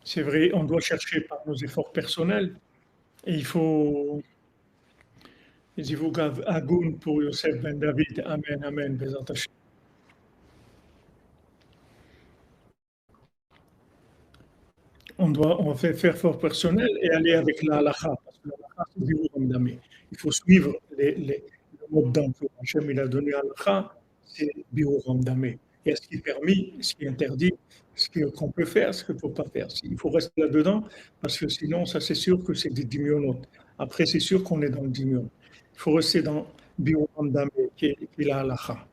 Speaker 1: C'est vrai, on doit chercher par nos efforts personnels et il faut Agoun pour Yosef ben David. Amen, amen, Bezat Hashem. On va faire fort personnel et aller avec la halakha, parce que la halakha, c'est Birur Hamdameh. Il faut suivre le mode d'emploi. Hachem, il a donné la halakha, c'est Birur Hamdameh. Il y a ce qui est permis, ce qui est interdit, qu'on peut faire, ce qu'il ne faut pas faire. Il faut rester là-dedans, parce que sinon, ça c'est sûr que c'est des dimionotes. Après, c'est sûr qu'on est dans le dimion. Il faut rester dans Birur Hamdameh, qui est la halakha.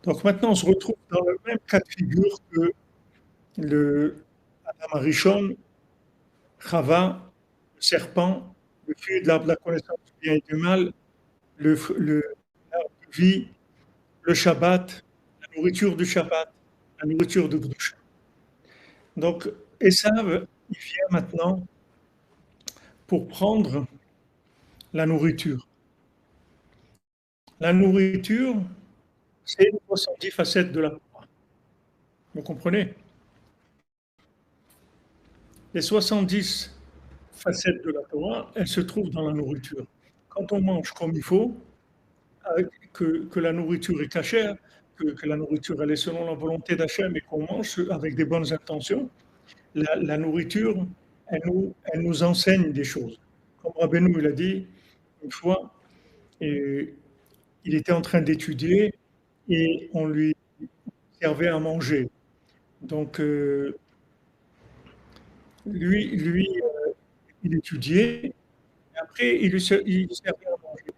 Speaker 1: Donc maintenant, on se retrouve dans le même cas de figure que le Adam Arishon, Chava, le serpent, le fruit de l'arbre de la connaissance du bien et du mal, l'arbre de vie, le Shabbat, la nourriture du Shabbat, la nourriture de Gdusha. Donc, Esav, il vient maintenant pour prendre la nourriture. La nourriture, c'est les 70 facettes de la Torah. Vous comprenez? Les 70 facettes de la Torah, elles se trouvent dans la nourriture. Quand on mange comme il faut, que la nourriture est cachère, que la nourriture elle est selon la volonté d'Hachem et qu'on mange avec des bonnes intentions, la nourriture, elle nous enseigne des choses. Comme Rabbeinu il a dit une fois, et il était en train d'étudier et on lui servait à manger. Donc, lui, il étudiait, et après, il lui servait à manger.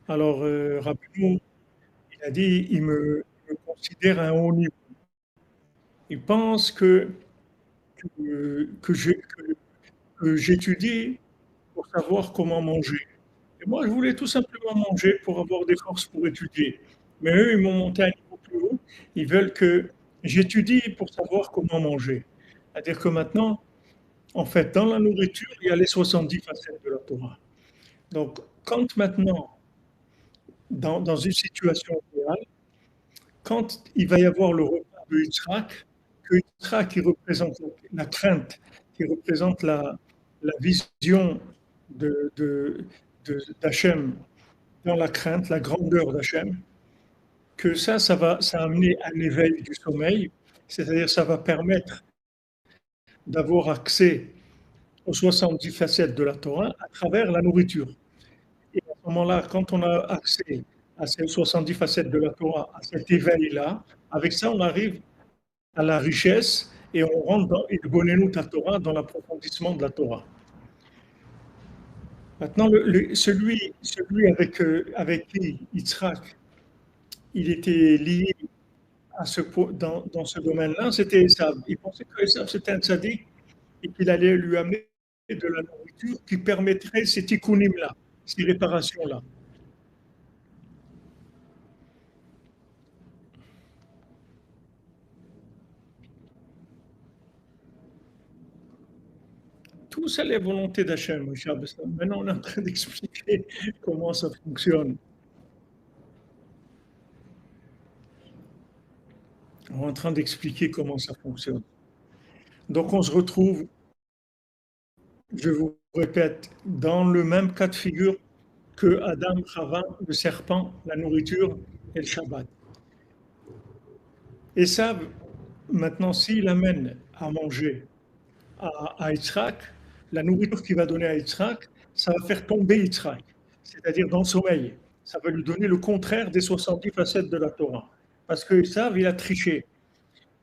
Speaker 1: Alors, Rabbeinu, il a dit, il me considère à un haut niveau. Il pense que j'étudie pour savoir comment manger. Et moi, je voulais tout simplement manger pour avoir des forces pour étudier. Mais eux, ils m'ont monté un niveau plus haut. Ils veulent que j'étudie pour savoir comment manger. C'est-à-dire que maintenant, en fait, dans la nourriture, il y a les 70 facettes de la Torah. Donc, quand maintenant, dans une situation idéale, quand il va y avoir le repas de Yitzhak, que Yitzhak qui représente la crainte, qui représente la vision de, de, d'Hachem, dans la crainte, la grandeur d'Hachem, que ça amener un éveil du sommeil, c'est-à-dire ça va permettre d'avoir accès aux 70 facettes de la Torah à travers la nourriture. Et à ce moment-là, quand on a accès à ces 70 facettes de la Torah, à cet éveil-là, avec ça, on arrive à la richesse et on rentre dans le bonenu ta Torah, dans l'approfondissement de la Torah. Maintenant, celui avec qui Yitzhak, il était lié dans ce domaine-là, c'était Esav. Il pensait que Esav, c'était un tzaddik et qu'il allait lui amener de la nourriture qui permettrait ces tikkunim-là, ces réparations-là. Tout ça, les volontés d'Hachem, Moshe Abestam. Maintenant, on est en train d'expliquer comment ça fonctionne. On est en train d'expliquer comment ça fonctionne. Donc, on se retrouve, je vous répète, dans le même cas de figure que Adam, Chava, le serpent, la nourriture et le Shabbat. Et ça, maintenant, s'il amène à manger à Yitzhak, la nourriture qu'il va donner à Yitzhak, ça va faire tomber Yitzhak, c'est-à-dire dans le sommeil. Ça va lui donner le contraire des 70 facettes de la Torah. Parce que Esav, il a triché.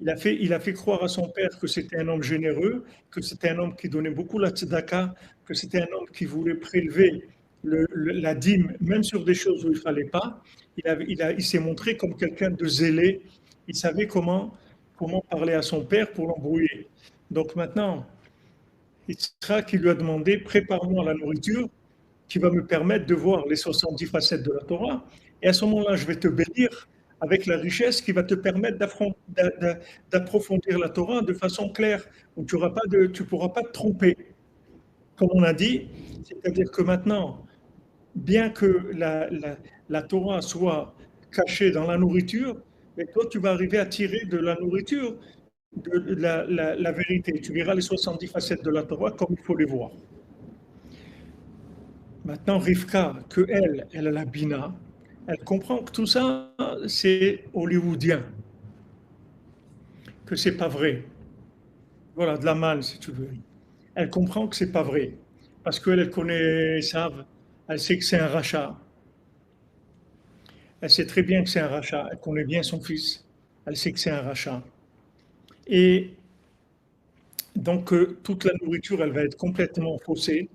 Speaker 1: Il a fait croire à son père que c'était un homme généreux, que c'était un homme qui donnait beaucoup la tzedaka, que c'était un homme qui voulait prélever la dîme, même sur des choses où il ne fallait pas. Il s'est montré comme quelqu'un de zélé. Il savait comment parler à son père pour l'embrouiller. Donc maintenant, Yitzhak qui lui a demandé, prépare-moi la nourriture qui va me permettre de voir les 70 facettes de la Torah. Et à ce moment-là, je vais te bénir avec la richesse qui va te permettre d'approfondir la Torah de façon claire, où tu ne pourras pas te tromper. Comme on a dit, c'est-à-dire que maintenant, bien que la Torah soit cachée dans la nourriture, mais toi, tu vas arriver à tirer de la nourriture de la vérité. Tu verras les 70 facettes de la Torah comme il faut les voir. Maintenant, Rivka, que elle a la Bina, elle comprend que tout ça, c'est hollywoodien, que c'est pas vrai. Voilà, de la manne, si tu veux. Elle comprend que c'est pas vrai. Parce qu'elle connaît Sav, elle sait que c'est un rachat. Elle sait très bien que c'est un rachat. Elle connaît bien son fils. Elle sait que c'est un rachat. Et donc, toute la nourriture, elle va être complètement faussée.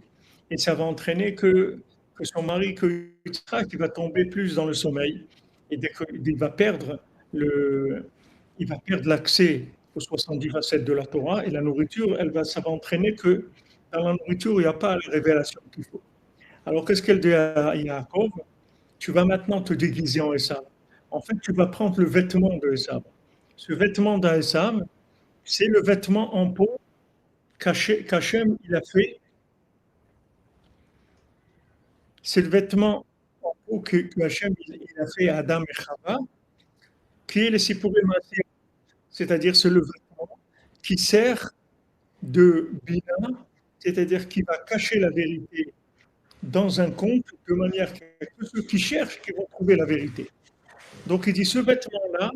Speaker 1: Et ça va entraîner que son mari, que Yitzhak, il va tomber plus dans le sommeil. Et dès qu'il va perdre il va perdre l'accès aux 70 facettes de la Torah. Et la nourriture, ça va entraîner que dans la nourriture, il n'y a pas les révélations qu'il faut. Alors, qu'est-ce qu'elle dit à Yaakov? Tu vas maintenant te déguiser en Esav. En fait, tu vas prendre le vêtement de Esav. Ce vêtement d'Esav, c'est le vêtement en peau qu'Hachem il a fait. C'est le vêtement en peau que Hachem il a fait à Adam et Chava, qui est le Sipurim Asiyot. C'est-à-dire c'est le vêtement qui sert de bina, c'est-à-dire qui va cacher la vérité dans un conte de manière que ceux qui cherchent qui vont trouver la vérité. Donc il dit ce vêtement-là,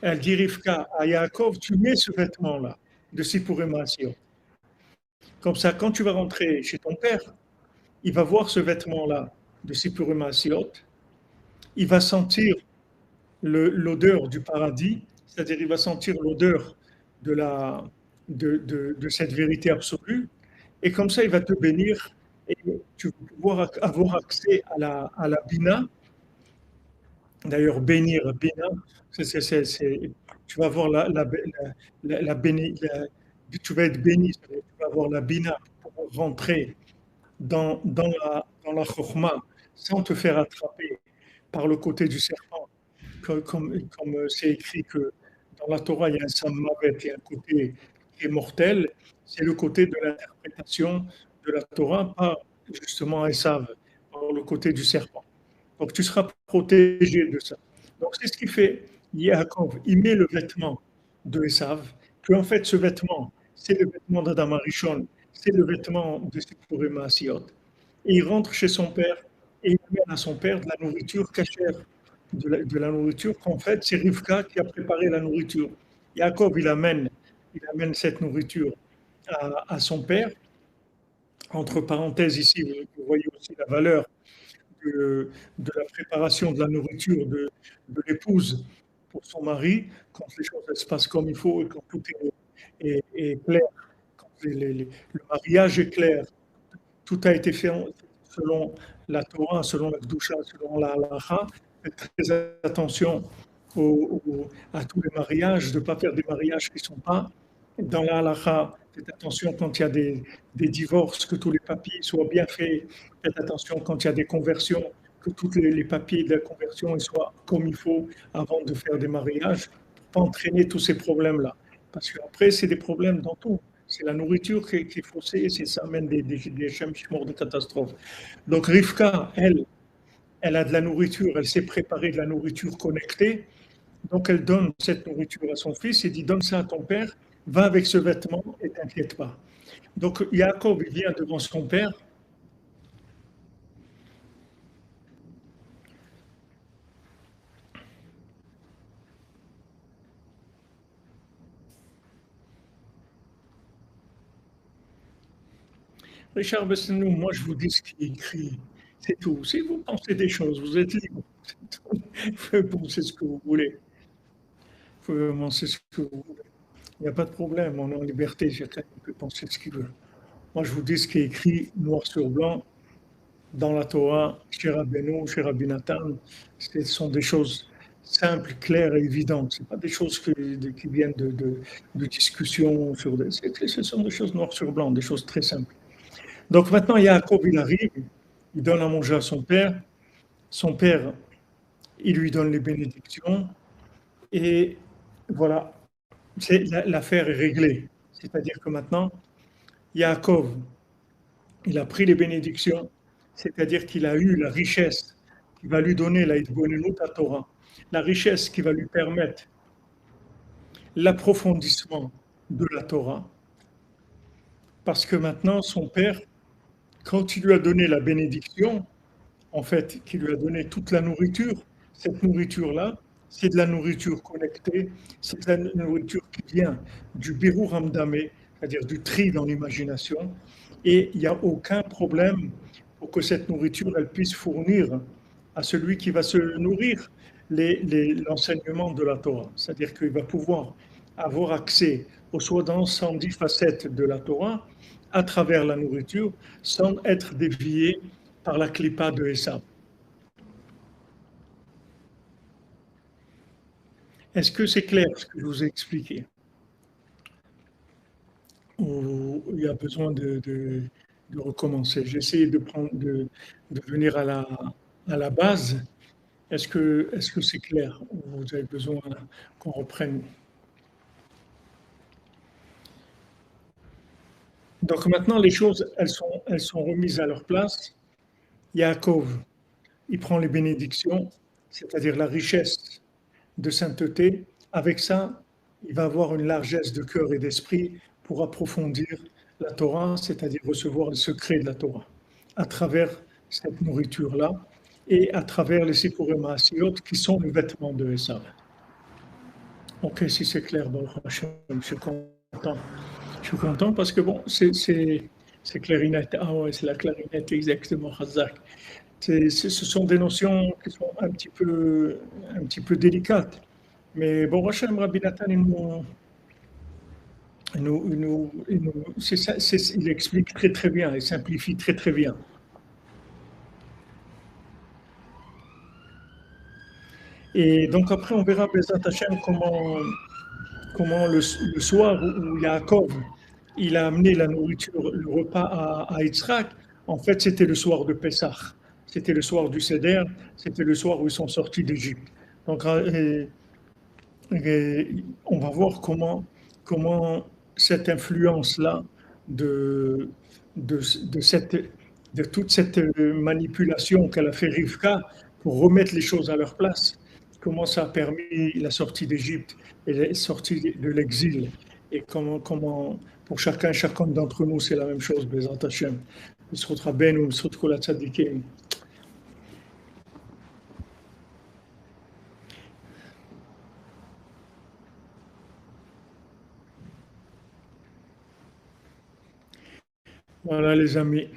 Speaker 1: elle dit Rivka à Yaakov, tu mets ce vêtement-là de Sipurim Asiyot. Comme ça, quand tu vas rentrer chez ton père, il va voir ce vêtement-là de Sipurim Asiyot, il va sentir l'odeur du paradis, c'est-à-dire il va sentir l'odeur de cette vérité absolue, et comme ça il va te bénir, et tu vas pouvoir avoir accès à la Bina. D'ailleurs, bénir, Bina, tu vas avoir tu vas être béni, tu vas avoir la Bina pour rentrer dans la Chokhmah sans te faire attraper par le côté du serpent comme c'est écrit que dans la Torah, il y a un Sammavet, il y a un côté qui est mortel, c'est le côté de l'interprétation de la Torah par justement Esav, par le côté du serpent. Donc tu seras protégé de ça. Donc c'est ce qui fait Yaakov, il met le vêtement de Esav, que en fait ce vêtement, c'est le vêtement d'Adam Arishon, c'est le vêtement de Sipuré Maasiot. Et il rentre chez son père et il amène à son père de la nourriture cachère, de la nourriture qu'en fait c'est Rivka qui a préparé la nourriture. Jacob, il amène cette nourriture à son père. Entre parenthèses, ici, vous voyez aussi la valeur de la préparation de la nourriture de l'épouse pour son mari, quand les choses se passent comme il faut et quand tout est clair, quand le mariage est clair, tout a été fait selon la Torah, selon la Kedusha, selon la Halacha. Faites très attention à tous les mariages, de ne pas faire des mariages qui ne sont pas dans la Halacha. Faites attention quand il y a des divorces, que tous les papiers soient bien faits. Faites attention quand il y a des conversions, que tous les papiers de la conversion soient comme il faut avant de faire des mariages, pour ne pas entraîner tous ces problèmes-là. Parce qu'après, c'est des problèmes dans tout. C'est la nourriture qui est faussée et ça amène des chemins de catastrophe. Donc Rivka, elle a de la nourriture, elle s'est préparée de la nourriture connectée. Donc elle donne cette nourriture à son fils et dit donne ça à ton père, va avec ce vêtement et t'inquiète pas. Donc Jacob il vient devant son père. Richard Bessenou, moi je vous dis ce qui est écrit, c'est tout. Si vous pensez des choses, vous êtes libre. Vous pouvez penser ce que vous voulez. Vous pouvez penser ce que vous voulez. Il n'y a pas de problème, on est en liberté, chacun peut penser ce qu'il veut. Moi je vous dis ce qui est écrit noir sur blanc dans la Torah, chez Rabbeinu, chez Rabbi Nathan. Ce sont des choses simples, claires et évidentes. Ce pas des choses qui viennent de discussions. Ce sont des choses noir sur blanc, des choses très simples. Donc maintenant, Jacob, il arrive, il donne à manger à son père. Son père, il lui donne les bénédictions. Et voilà, l'affaire est réglée. C'est-à-dire que maintenant, Jacob, il a pris les bénédictions, c'est-à-dire qu'il a eu la richesse qui va lui donner la Hitbonenut à Torah, la richesse qui va lui permettre l'approfondissement de la Torah, parce que maintenant, son père, quand il lui a donné la bénédiction, en fait, qui lui a donné toute la nourriture, cette nourriture-là, c'est de la nourriture connectée, c'est de la nourriture qui vient du Birur Hamdameh, c'est-à-dire du tri dans l'imagination, et il n'y a aucun problème pour que cette nourriture, elle puisse fournir à celui qui va se nourrir l'enseignement de la Torah. C'est-à-dire qu'il va pouvoir avoir accès aux 110 facettes de la Torah à travers la nourriture sans être dévié par la clipa de Esav. Est-ce que c'est clair ce que je vous ai expliqué? Ou il y a besoin de recommencer? J'ai essayé de venir à la base. Est-ce que c'est clair? Ou vous avez besoin qu'on reprenne? Donc maintenant, les choses, elles sont remises à leur place. Yaakov, il prend les bénédictions, c'est-à-dire la richesse de sainteté. Avec ça, il va avoir une largesse de cœur et d'esprit pour approfondir la Torah, c'est-à-dire recevoir le secret de la Torah, à travers cette nourriture-là et à travers les Sipurei Maasiyot qui sont les vêtements de Esav. Ok, si c'est clair, Baruch Hashem, je suis content. Je suis content parce que bon, c'est clarinette. Ah ouais, c'est la clarinette, exactement, Hazak. Ce sont des notions qui sont un petit peu délicates. Mais bon, Hachem Rabbi Nathan, il explique très très bien, il simplifie très très bien. Et donc après, on verra Bezat Hachem comment le soir où Yaakov, il a amené la nourriture, le repas à Yitzhak, en fait, c'était le soir de Pessah. C'était le soir du Seder, c'était le soir où ils sont sortis d'Égypte. Donc, on va voir comment cette influence-là de, de, de toute cette manipulation qu'elle a fait Rivka pour remettre les choses à leur place, comment ça a permis la sortie d'Égypte et la sortie de l'exil, et comment pour chacun d'entre nous, c'est la même chose, Bezrat Hashem. B'zchut Rabbeinu, b'zchut kol hatzadikim. Voilà les amis.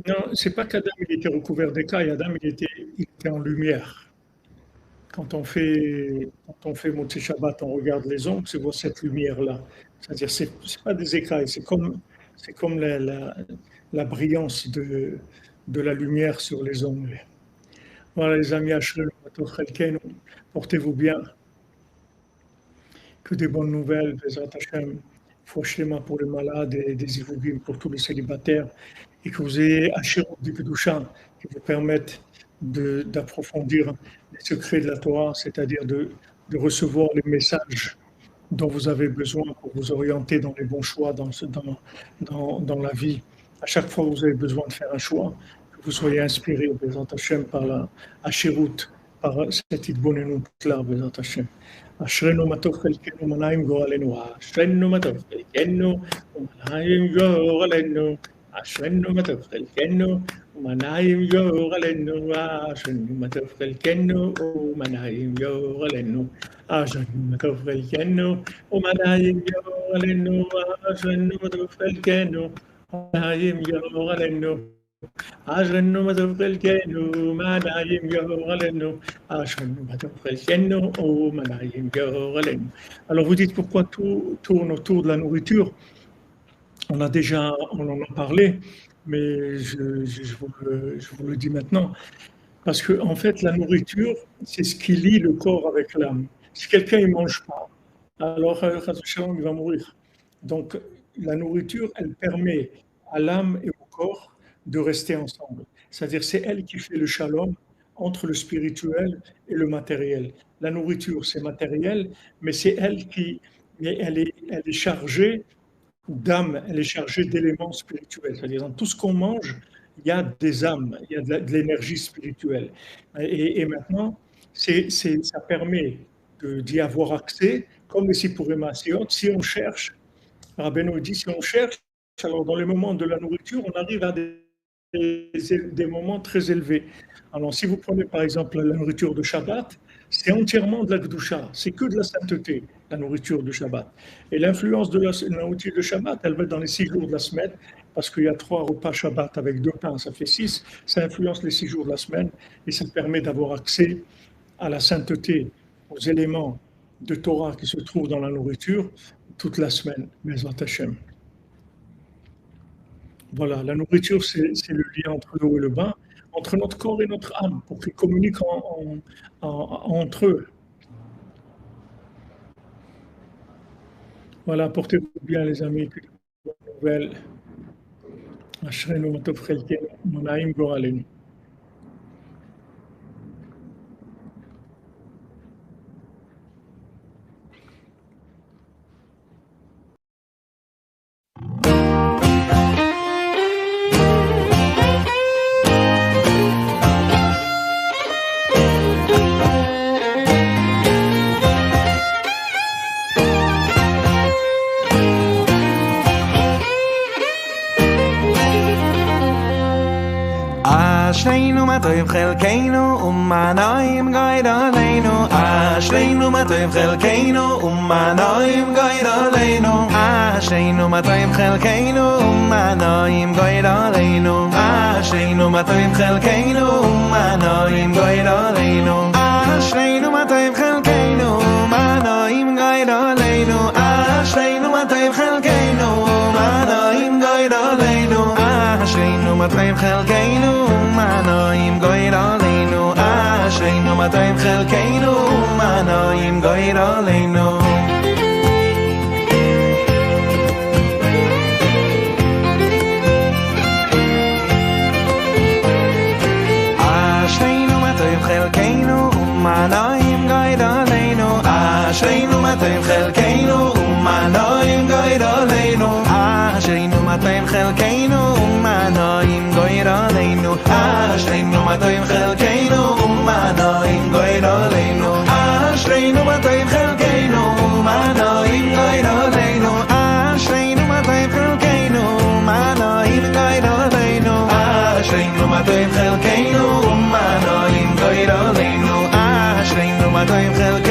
Speaker 1: Non, c'est pas qu'Adam il était recouvert d'écailles, Adam il était en lumière. Quand on fait Motzei Shabbat, on regarde les ongles, c'est voir cette lumière-là. C'est-à-dire, c'est pas des écailles, c'est comme la brillance de la lumière sur les ongles. Voilà les amis, Ashrenu Matov Chelkenu, portez-vous bien, que des bonnes nouvelles, Bezrat Hashem, Fouachlema pour les malades et des Ivougim pour tous les célibataires, et que vous ayez Asherut du Kedusha qui vous permettent d'approfondir les secrets de la Torah, c'est-à-dire de recevoir les messages dont vous avez besoin pour vous orienter dans les bons choix dans la vie. À chaque fois que vous avez besoin de faire un choix, que vous soyez inspiré, Bezrat Hashem, par la Asherut, par cette Idbonenut-là, Bezrat Hashem. אשרינו מה טוב חלקנו ומנעים גורלנו, אשרינו מה טוב חלקנו ומנעים גורלנו, אשרינו מה טוב חלקנו ומנעים גורלנו, אשרינו מה טוב חלקנו ומנעים גורלנו, אשרינו מה טוב חלקנו ומנעים גורלנו, אשרינו מה טוב חלקנו ומנעים גורלנו. אשרינו מה טוב חלקנו, מה נעים גורלנו, אשרינו מה טוב חלקנו ומה נעים גורלנו. Alors vous dites pourquoi tout tourne autour de la nourriture. On en a parlé, mais je vous le dis maintenant. Parce que en fait, la nourriture, c'est ce qui lie le corps avec l'âme. Si quelqu'un ne mange pas, alors il va mourir. Donc la nourriture, elle permet à l'âme et au corps de rester ensemble. C'est-à-dire, c'est elle qui fait le shalom entre le spirituel et le matériel. La nourriture, c'est matériel, mais c'est elle est chargée d'âme, elle est chargée d'éléments spirituels. C'est-à-dire, dans tout ce qu'on mange, il y a des âmes, il y a de l'énergie spirituelle. Et maintenant, ça permet d'y avoir accès, comme les Sipurim Asiot. Si on cherche, Rabbeinu dit, si on cherche, alors dans les moments de la nourriture, on arrive à des moments très élevés. Alors, si vous prenez par exemple la nourriture de Shabbat, c'est entièrement de la Kedusha, c'est que de la sainteté, la nourriture de Shabbat. Et l'influence de la nourriture de Shabbat, elle va être dans les 6 jours de la semaine, parce qu'il y a 3 repas Shabbat avec 2 pains, ça fait 6. Ça influence les 6 jours de la semaine et ça permet d'avoir accès à la sainteté, aux éléments de Torah qui se trouvent dans la nourriture toute la semaine. Bezrat Hashem. Voilà, la nourriture, c'est le lien entre l'eau et le bain, entre notre corps et notre âme, pour qu'ils communiquent entre eux. Voilà, portez-vous bien les amis, que de bonnes nouvelles. Ashrenu ma tov chelkenu, u'mana'im goralenu.
Speaker 2: אשרינו מה טוב חלקנו ומנעים גויר עלינו, אשרינו מה טוב חלקנו ומנעים גויר עלינו, אשרינו מה טוב חלקנו ומנעים גויר עלינו, אשרינו מה טוב חלקנו ומנעים גויר עלינו, אשרינו מה טוב חלקנו ומנעים גויר עלינו, אשרינו מה טוב חלקנו ומנעים גויר עלינו, אשרינו מה טוב חלקנו ומנעים גויר עלינו, אשרינו מה טוב חלקנו ומנעים גויר עלינו. אשרינו מה טוב חלקנו ומנעים גויר עלינו, אשרינו מה טוב חלקנו ומנעים גויר עלינו, אשרינו מה טוב חלקנו ומנעים גויר עלינו, אשרינו מה טוב חלקנו ומנעים גויר עלינו, אשרינו מה טוב חלקנו ומנעים אשרינו מה טוב חלקנו ומנעים גוי עלינו אשרינו מה טוב חלקנו